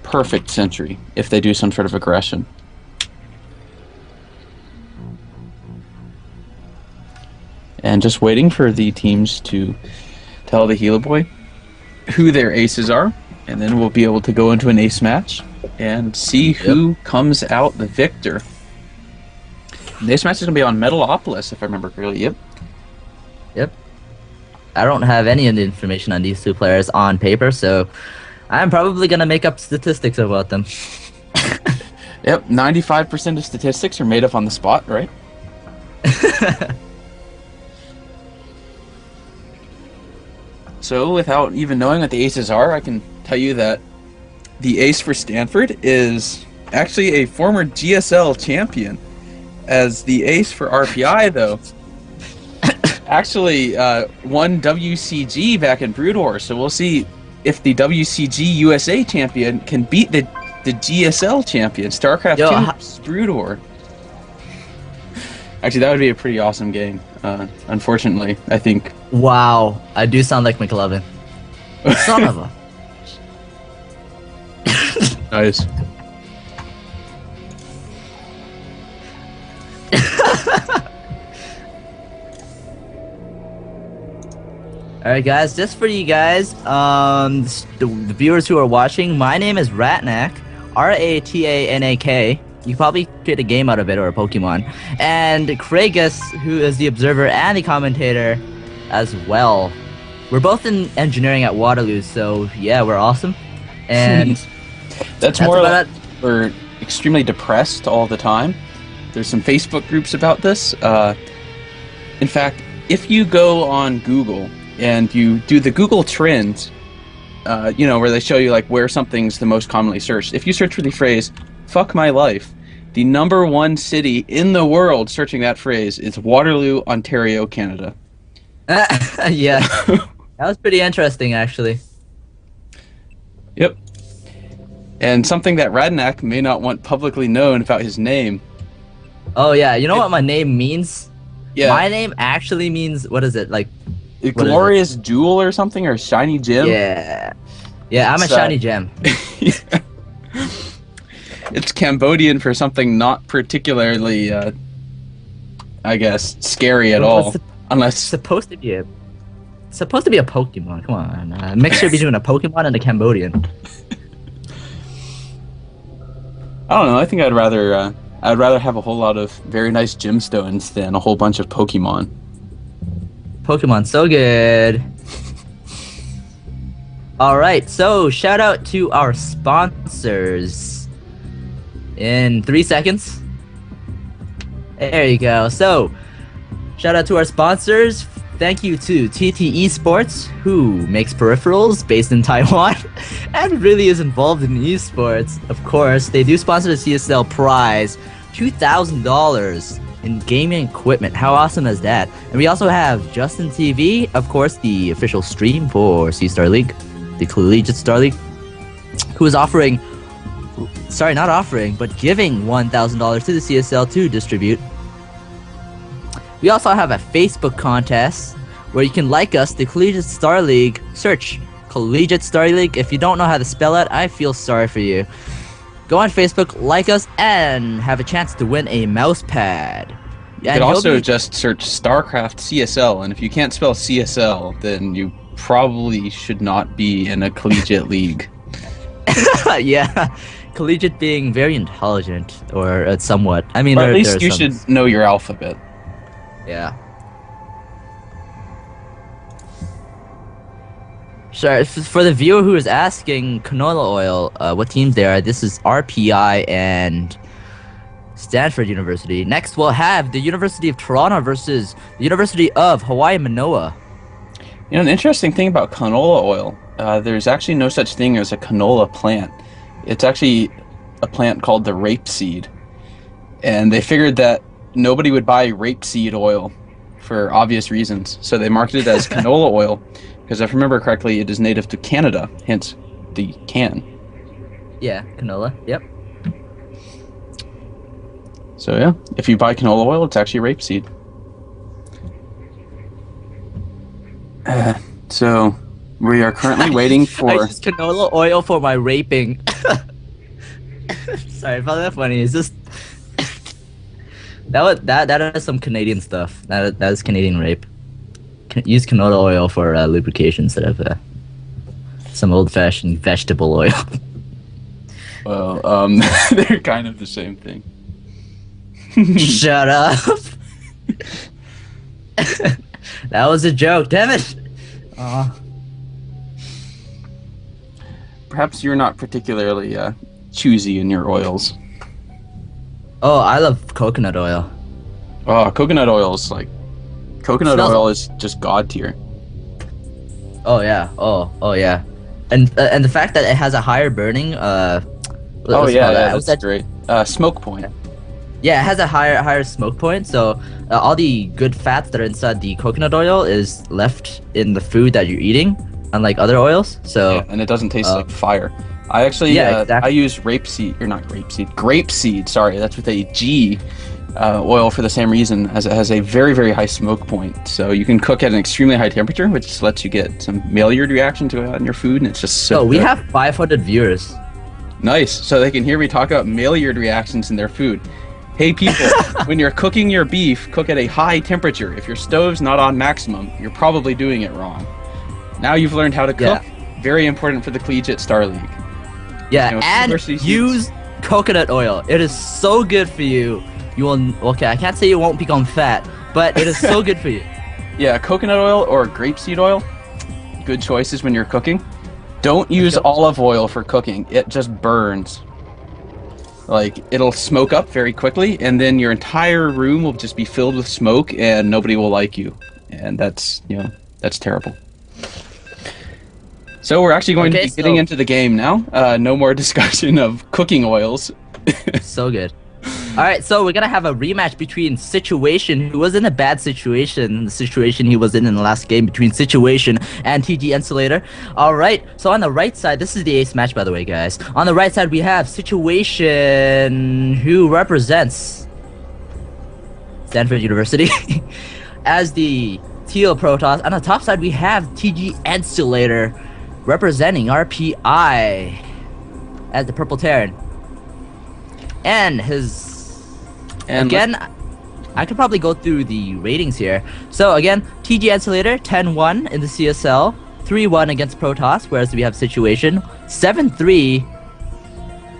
perfect century if they do some sort of aggression. And just waiting for the teams to tell the Gila Boy who their aces are, and then we'll be able to go into an ace match and see who comes out the victor. And the ace match is going to be on Metalopolis, if I remember correctly. Yep. I don't have any of the information on these two players on paper, so I'm probably going to make up statistics about them. Yep, 95% of statistics are made up on the spot, right? So, without even knowing what the aces are, I can tell you that the ace for Stanford is actually a former GSL champion. As the ace for RPI, though, actually won WCG back in Brood War. So we'll see if the WCG USA champion can beat the GSL champion, StarCraft 2 Brood War. Actually, that would be a pretty awesome game. Unfortunately, I think. Wow, I do sound like McLovin. Son of a. Nice. Alright guys, just for you guys, the viewers who are watching, my name is Ratnak, R-A-T-A-N-A-K. You probably create a game out of it or a Pokemon. And Kragus, who is the observer and the commentator as well. We're both in engineering at Waterloo, so yeah, we're awesome. And that's more like we're extremely depressed all the time. There's some Facebook groups about this. In fact, if you go on Google and you do the Google Trends, where they show you like where something's the most commonly searched. If you search for the phrase "fuck my life," the #1 city in the world searching that phrase is Waterloo, Ontario, Canada. Yeah, that was pretty interesting, actually. Yep. And something that Radnak may not want publicly known about his name. Oh yeah, you know what my name means? Yeah. My name actually means, what is it, like? Glorious Jewel or something, or Shiny Gem? Yeah. Yeah, I'm a shiny gem. It's Cambodian for something not particularly, I guess, scary at all. Unless it's supposed to be a Pokemon. Come on, a mixture between a Pokemon and a Cambodian. I don't know. I think I'd rather have a whole lot of very nice gemstones than a whole bunch of Pokemon. Pokemon, so good. Alright, so shout out to our sponsors. In 3 seconds. There you go. So, shout out to our sponsors. Thank you to TT Esports, who makes peripherals based in Taiwan and really is involved in esports. Of course, they do sponsor the CSL prize, $2,000 in gaming equipment. How awesome is that? And we also have Justin TV, of course, the official stream for C-Star League, the Collegiate Star League, who is offering, sorry, not offering, but giving $1,000 to the CSL to distribute. We also have a Facebook contest where you can like us, the Collegiate Star League. Search Collegiate Star League. If you don't know how to spell it, I feel sorry for you. Go on Facebook, like us, and have a chance to win a mouse pad. You could also just search StarCraft CSL, and if you can't spell CSL, then you probably should not be in a collegiate league. Yeah, collegiate being very intelligent, or somewhat. I mean, or at least you should know your alphabet. Yeah. Sure, for the viewer who is asking canola oil, what teams they are, this is RPI and Stanford University. Next, we'll have the University of Toronto versus the University of Hawaii Manoa. You know, an interesting thing about canola oil, there's actually no such thing as a canola plant. It's actually a plant called the rapeseed. And they figured that nobody would buy rapeseed oil for obvious reasons. So they marketed it as canola oil, because if I remember correctly, it is native to Canada, hence the can. Yeah, canola, yep. So yeah, if you buy canola oil, it's actually rapeseed. So we are currently waiting for... I use canola oil for my raping. Sorry, I found that funny. It's just that is some Canadian stuff. That is Canadian rape. Use canola oil for lubrication instead of some old-fashioned vegetable oil. Well, they're kind of the same thing. Shut up. That was a joke. Damn it. Perhaps you're not particularly choosy in your oils. Oh, I love coconut oil. Oh, coconut oil is like... Coconut oil is just god tier. Oh yeah. Oh yeah. And the fact that it has a higher burning that's great. Smoke point. Yeah, it has a higher smoke point, so all the good fats that are inside the coconut oil is left in the food that you're eating, unlike other oils. So yeah, and it doesn't taste like fire. I actually exactly. I use grapeseed. Sorry, that's with a G. Oil for the same reason, as it has a very, very high smoke point. So you can cook at an extremely high temperature, which lets you get some Maillard reaction to go out in your food, and it's just so we good. have 500 viewers. Nice. So they can hear me talk about Maillard reactions in their food. Hey people, when you're cooking your beef, cook at a high temperature. If your stove's not on maximum, you're probably doing it wrong. Now you've learned how to cook. Yeah. Very important for the Collegiate Star League. Yeah, and use coconut oil. It is so good for you. You will, okay, I can't say you won't become fat, but it is so good for you. Yeah, coconut oil or grapeseed oil, good choices when you're cooking. Don't use olive oil for cooking. It just burns. Like, it'll smoke up very quickly, and then your entire room will just be filled with smoke, and nobody will like you. And that's, that's terrible. So we're actually going to be getting into the game now. No more discussion of cooking oils. So good. Alright, so we're gonna have a rematch between Situation, who was in a bad situation, the situation he was in the last game, between Situation and TG Insulator. Alright, so on the right side, this is the ace match by the way, guys. On the right side we have Situation, who represents Stanford University as the teal Protoss. On the top side we have TG Insulator representing RPI as the purple Terran. And again, I could probably go through the ratings here. So again, TG Insulator 10-1 in the CSL, 3-1 against Protoss, whereas we have Situation 7-3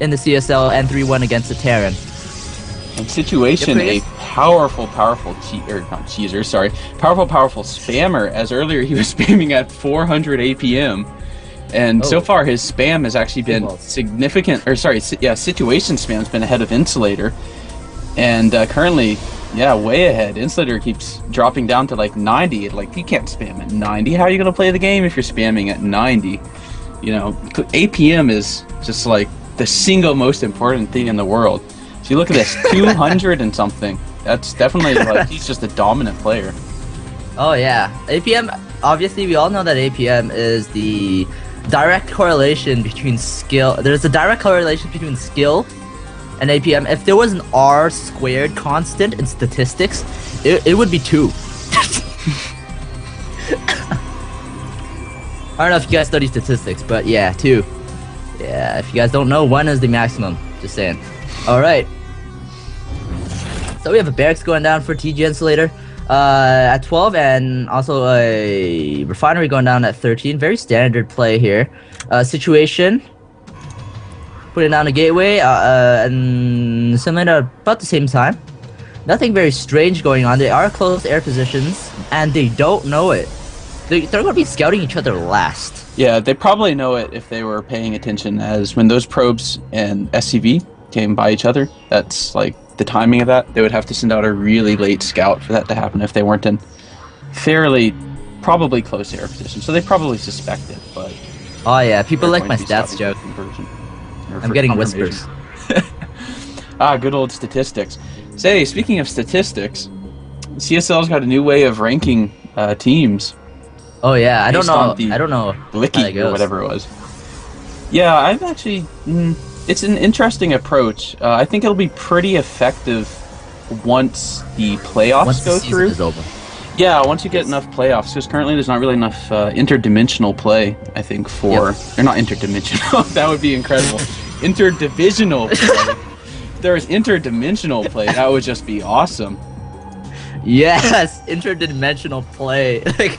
in the CSL and 3-1 against the Terran. And Situation, a powerful spammer, as earlier he was spamming at 400 APM. And so far his spam has actually been significant, Situation spam's been ahead of Insulator. And currently, way ahead. Insulator keeps dropping down to like 90. Like, you can't spam at 90. How are you going to play the game if you're spamming at 90? APM is just like the single most important thing in the world. So you look at this, 200 and something. That's definitely like, he's just a dominant player. Oh yeah, APM, obviously we all know that APM is the direct correlation between skill. There's a direct correlation between skill and APM. If there was an R squared constant in statistics, it would be 2. I don't know if you guys study statistics, but yeah, 2. Yeah, if you guys don't know, 1 is the maximum. Just saying. Alright. So we have a barracks going down for TG Insulator at 12, and also a refinery going down at 13. Very standard play here. Situation. Putting down a gateway, and similar about the same time. Nothing very strange going on. They are close air positions, and they don't know it. They're going to be scouting each other last. Yeah, they probably know it if they were paying attention, as when those probes and SCV came by each other, that's like the timing of that. They would have to send out a really late scout for that to happen if they weren't in fairly, probably close air position. So they probably suspect it, but... Oh yeah, people like my stats joke. I'm getting whispers. Good old statistics. Say, speaking of statistics, CSL's got a new way of ranking teams. Oh yeah, I don't know Blicky or whatever it was. Yeah, I've actually... it's an interesting approach. I think it'll be pretty effective once the playoffs go through. Is over. Yeah, once you get enough playoffs, because currently there's not really enough interdimensional play, I think, for... Or not interdimensional, that would be incredible. interdivisional play. If there was interdimensional play, that would just be awesome. Yes, interdimensional play. Like,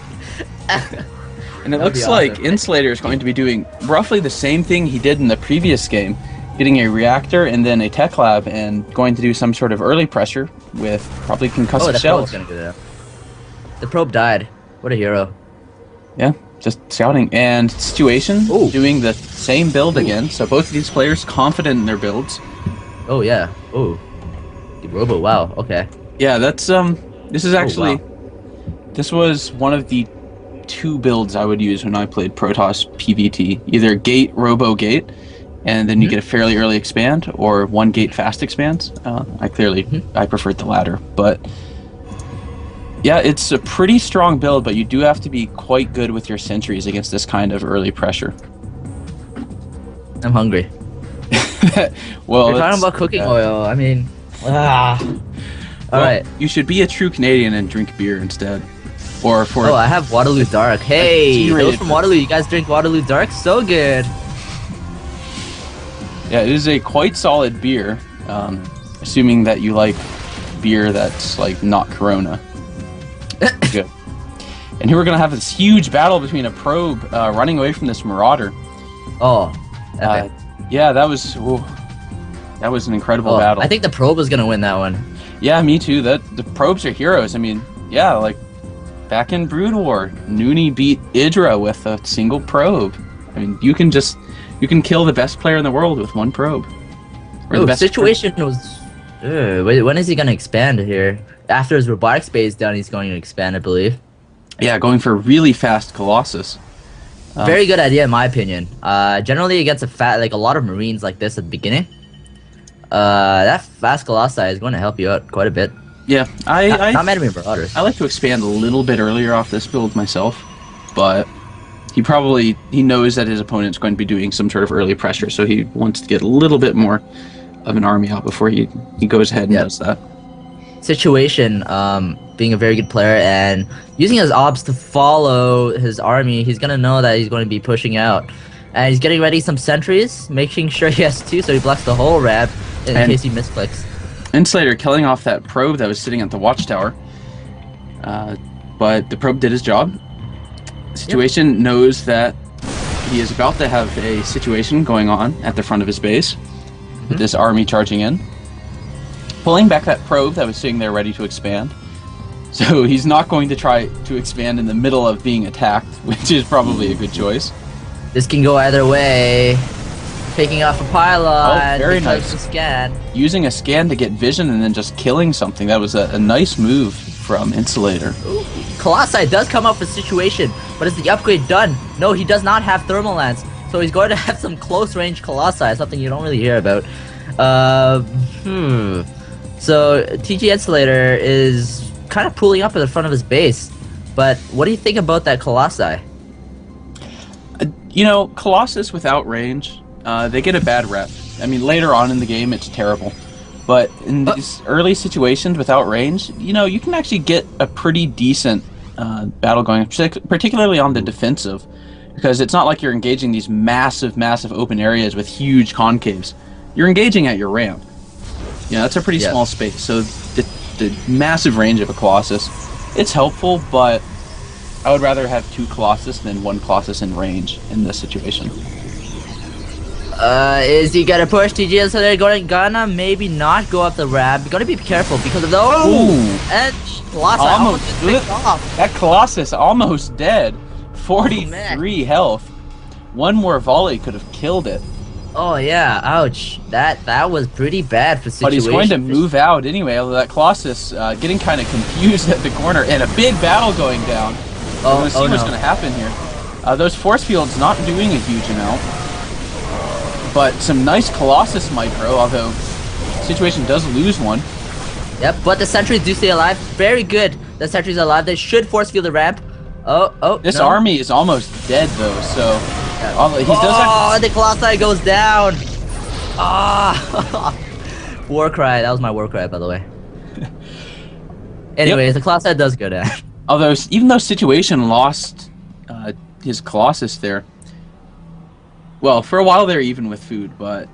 and it looks like awesome. Insulator is going to be doing roughly the same thing he did in the previous game, getting a reactor and then a tech lab, and going to do some sort of early pressure with probably concussive shells. Gonna do that. The probe died. What a hero. Yeah, just scouting. And Situation doing the same build again. So both of these players confident in their builds. Oh yeah. Oh, the Robo. Wow. Okay. Yeah, that's This is actually this was one of the 2 builds I would use when I played Protoss PvT. Either gate Robo gate, and then you get a fairly early expand, or 1 gate fast expands. I preferred the latter, but yeah, it's a pretty strong build, but you do have to be quite good with your sentries against this kind of early pressure. I'm hungry. Well, you're talking about cooking oil. I mean, All right. You should be a true Canadian and drink beer instead. Or for I have Waterloo Dark. Hey, those from Waterloo. You guys drink Waterloo Dark? So good. Yeah, it is a quite solid beer, assuming that you like beer that's like not Corona. Good. And here we're gonna have this huge battle between a probe running away from this Marauder. Oh, epic. Yeah, that was an incredible battle. I think the probe was gonna win that one. Yeah, me too. The probes are heroes. I mean, yeah, like back in Brood War, Noonie beat Idra with a single probe. I mean, you can kill the best player in the world with 1 probe. Situation was. Wait, when is he gonna expand here? After his robotics base down, he's going to expand, I believe. Yeah, going for a really fast Colossus. Very good idea, in my opinion. Generally against a lot of Marines like this at the beginning, that fast Colossi is going to help you out quite a bit. Yeah, not mad at me for Marauders. I like to expand a little bit earlier off this build myself, but he knows that his opponent's going to be doing some sort of early pressure, so he wants to get a little bit more of an army out before he goes ahead and does that. Situation, being a very good player and using his obs to follow his army, he's gonna know that he's going to be pushing out, and he's getting ready some sentries, making sure he has 2 so he blocks the whole ramp in case he misclicks. Insulator killing off that probe that was sitting at the watchtower, but the probe did his job. Situation knows that he is about to have a situation going on at the front of his base with this army charging in, pulling back that probe that was sitting there ready to expand. So he's not going to try to expand in the middle of being attacked, which is probably a good choice. This can go either way. Picking off a pylon. Oh, very nice. Scan. Using a scan to get vision and then just killing something. That was a nice move from Insulator. Ooh. Colossi does come up with Situation, but is the upgrade done? No, he does not have Thermal Lance, so he's going to have some close-range Colossi, something you don't really hear about. So TG Insulator is kind of pulling up at the front of his base, but what do you think about that Colossi? Colossus without range, they get a bad rep. I mean, later on in the game, it's terrible. But in these early situations without range, you can actually get a pretty decent battle going, particularly on the defensive, because it's not like you're engaging these massive, massive open areas with huge concaves. You're engaging at your ramp. That's a pretty small space, so the massive range of a Colossus, it's helpful, but I would rather have 2 Colossus than 1 Colossus in range in this situation. Is he gonna push TG? So they're gonna maybe not go up the ramp. You gotta be careful because of the and Colossus almost picked off. That Colossus almost dead. 43 health. 1 more volley could have killed it. Oh yeah, ouch. That was pretty bad for Situation. But he's going to move out anyway, although that Colossus getting kind of confused at the corner, and a big battle going down. We're going to see what's going to happen here. Those force fields not doing a huge amount, but some nice Colossus micro, although Situation does lose 1. Yep, but the sentries do stay alive. Very good. The sentries are alive. They should force field the ramp. This army is almost dead though, so the Colossi goes down. War cry. That was my war cry, by the way. Anyways, the Colossi does go down. Although, even though Situation lost his Colossus there, well, for a while they're even with food, but